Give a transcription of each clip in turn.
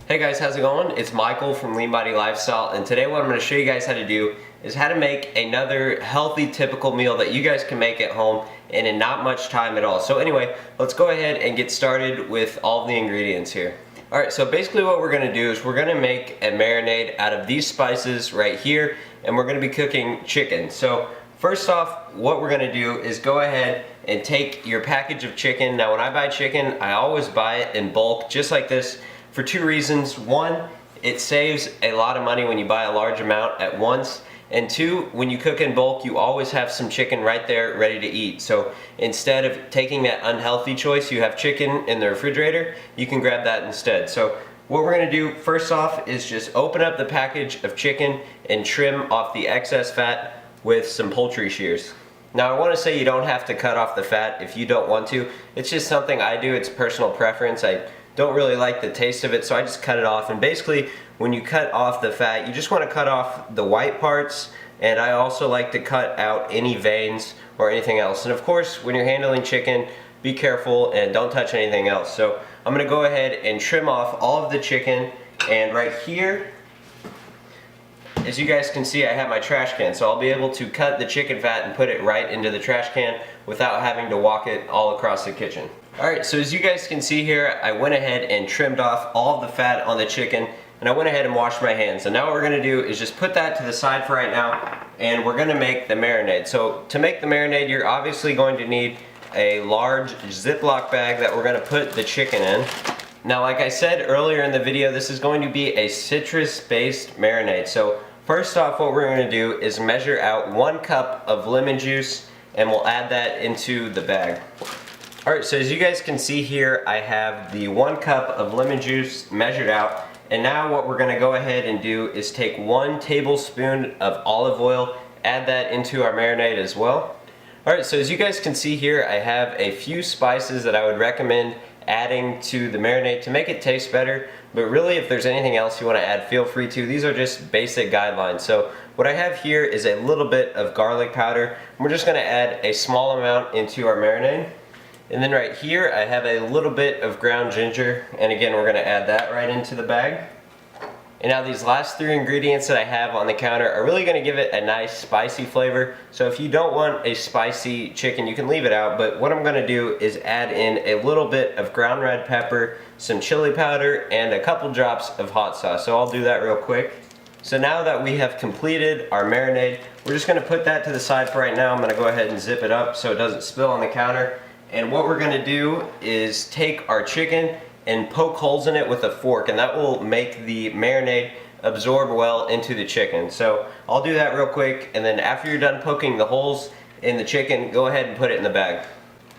Hey guys, how's it going? It's Michael from Lean Body Lifestyle, and today what I'm going to show you guys how to do is how to make another healthy typical meal that you guys can make at home and in not much time at all. So anyway, let's go ahead and get started with all the ingredients here. Alright, so basically what we're going to do is we're going to make a marinade out of these spices right here, and we're going to be cooking chicken. So first off, what we're going to do is go ahead and take your package of chicken. Now when I buy chicken, I always buy it in bulk, just like this, for two reasons. One, it saves a lot of money when you buy a large amount at once. And two, when you cook in bulk, you always have some chicken right there ready to eat. So instead of taking that unhealthy choice, you have chicken in the refrigerator, you can grab that instead. So what we're gonna do first off is just open up the package of chicken and trim off the excess fat with some poultry shears. Now I want to say you don't have to cut off the fat if you don't want to. It's just something I do, it's personal preference. I don't really like the taste of it, so I just cut it off. And basically when you cut off the fat, you just want to cut off the white parts, and I also like to cut out any veins or anything else. And of course, when you're handling chicken, be careful and don't touch anything else. So I'm going to go ahead and trim off all of the chicken, and right here, as you guys can see, I have my trash can, so I'll be able to cut the chicken fat and put it right into the trash can without having to walk it all across the kitchen. Alright, so as you guys can see here, I went ahead and trimmed off all of the fat on the chicken, and I went ahead and washed my hands. And now what we're going to do is just put that to the side for right now, and we're going to make the marinade. So to make the marinade, you're obviously going to need a large Ziploc bag that we're going to put the chicken in. Now like I said earlier in the video, this is going to be a citrus-based marinade. So first off, what we're going to do is measure out 1 cup of lemon juice, and we'll add that into the bag. Alright, so as you guys can see here, I have the 1 cup of lemon juice measured out, and now what we're going to go ahead and do is take 1 tablespoon of olive oil, add that into our marinade as well. Alright, so as you guys can see here, I have a few spices that I would recommend adding to the marinade to make it taste better, but really if there's anything else you want to add, feel free to. These are just basic guidelines. So what I have here is a little bit of garlic powder, and we're just going to add a small amount into our marinade. And then right here I have a little bit of ground ginger, and again we're going to add that right into the bag. And now these last 3 ingredients that I have on the counter are really going to give it a nice spicy flavor. So if you don't want a spicy chicken, you can leave it out, but what I'm going to do is add in a little bit of ground red pepper, some chili powder, and a couple drops of hot sauce. So I'll do that real quick. So now that we have completed our marinade, we're just going to put that to the side for right now. I'm going to go ahead and zip it up so it doesn't spill on the counter. And what we're going to do is take our chicken and poke holes in it with a fork, and that will make the marinade absorb well into the chicken. So I'll do that real quick, and then after you're done poking the holes in the chicken, go ahead and put it in the bag.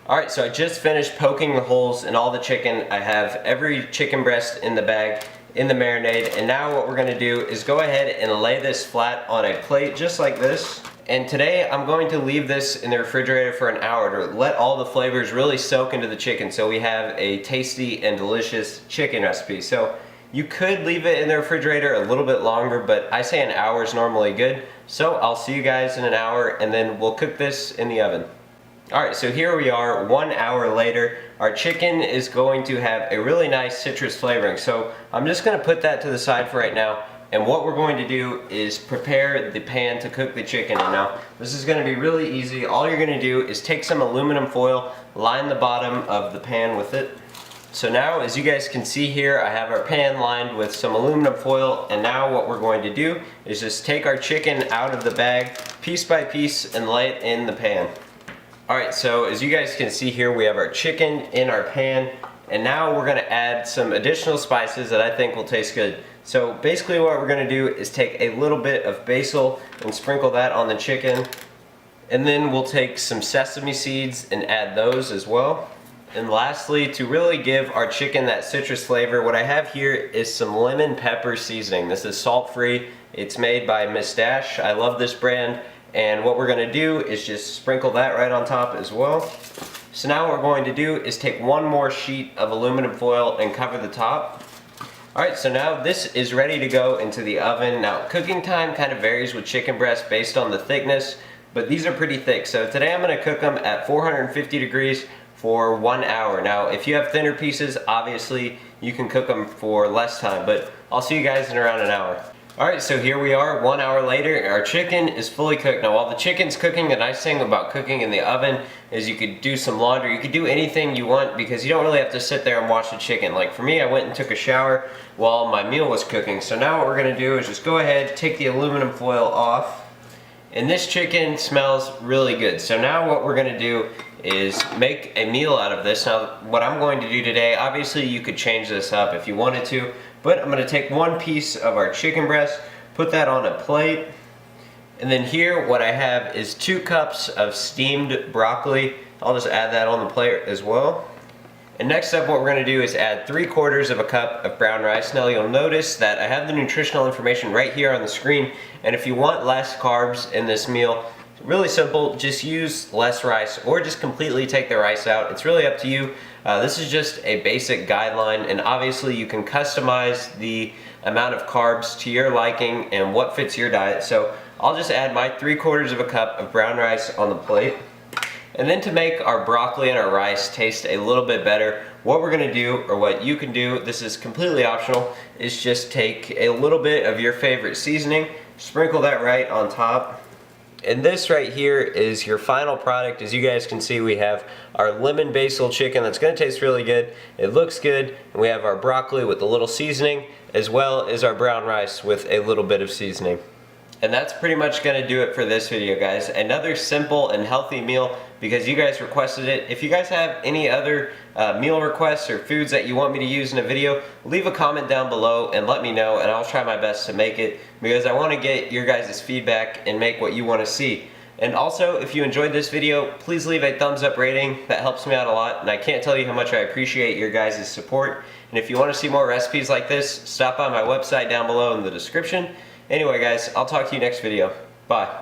Alright, so I just finished poking the holes in all the chicken. I have every chicken breast in the bag in the marinade, and now what we're going to do is go ahead and lay this flat on a plate just like this. And today I'm going to leave this in the refrigerator for an hour to let all the flavors really soak into the chicken, so we have a tasty and delicious chicken recipe. So you could leave it in the refrigerator a little bit longer, but I say an hour is normally good. So I'll see you guys in an hour, and then we'll cook this in the oven. Alright, so here we are 1 hour later. Our chicken is going to have a really nice citrus flavoring, so I'm just going to put that to the side for right now. And what we're going to do is prepare the pan to cook the chicken in. Now, this is going to be really easy. All you're going to do is take some aluminum foil, line the bottom of the pan with it. So now, as you guys can see here, I have our pan lined with some aluminum foil, and now what we're going to do is just take our chicken out of the bag, piece by piece, and lay it in the pan. Alright, so as you guys can see here, we have our chicken in our pan, and now we're going to add some additional spices that I think will taste good. So basically what we're going to do is take a little bit of basil and sprinkle that on the chicken, and then we'll take some sesame seeds and add those as well. And lastly, to really give our chicken that citrus flavor, what I have here is some lemon pepper seasoning. This is salt free. It's made by Miss Dash. I love this brand, and what we're going to do is just sprinkle that right on top as well. So now what we're going to do is take 1 more sheet of aluminum foil and cover the top. Alright, so now this is ready to go into the oven. Now, cooking time kind of varies with chicken breast based on the thickness, but these are pretty thick. So today I'm going to cook them at 450 degrees for 1 hour. Now, if you have thinner pieces, obviously you can cook them for less time, but I'll see you guys in around an hour. Alright, so here we are 1 hour later. Our chicken is fully cooked. Now while the chicken's cooking, the nice thing about cooking in the oven is you could do some laundry. You could do anything you want because you don't really have to sit there and watch the chicken. Like for me, I went and took a shower while my meal was cooking. So now what we're going to do is just go ahead, take the aluminum foil off. And this chicken smells really good. So now what we're going to do is make a meal out of this. Now what I'm going to do today, obviously you could change this up if you wanted to, but I'm going to take one piece of our chicken breast, put that on a plate, and then here what I have is 2 cups of steamed broccoli. I'll just add that on the plate as well. And next up what we're going to do is add 3/4 of a cup of brown rice. Now you'll notice that I have the nutritional information right here on the screen, and if you want less carbs in this meal, really simple, just use less rice or just completely take the rice out. It's really up to you. This is just a basic guideline, and obviously you can customize the amount of carbs to your liking and what fits your diet. So I'll just add my 3/4 of a cup of brown rice on the plate. And then to make our broccoli and our rice taste a little bit better, what we're going to do, or what you can do, this is completely optional, is just take a little bit of your favorite seasoning, sprinkle that right on top. And this right here is your final product. As you guys can see, we have our lemon basil chicken that's going to taste really good. It looks good. And we have our broccoli with a little seasoning, as well as our brown rice with a little bit of seasoning. And that's pretty much going to do it for this video, guys. Another simple and healthy meal because you guys requested it. If you guys have any other meal requests or foods that you want me to use in a video, leave a comment down below and let me know, and I'll try my best to make it because I want to get your guys' feedback and make what you want to see. And also, if you enjoyed this video, please leave a thumbs up rating. That helps me out a lot, and I can't tell you how much I appreciate your guys' support. And if you want to see more recipes like this, stop by my website down below in the description. Anyway guys, I'll talk to you next video. Bye.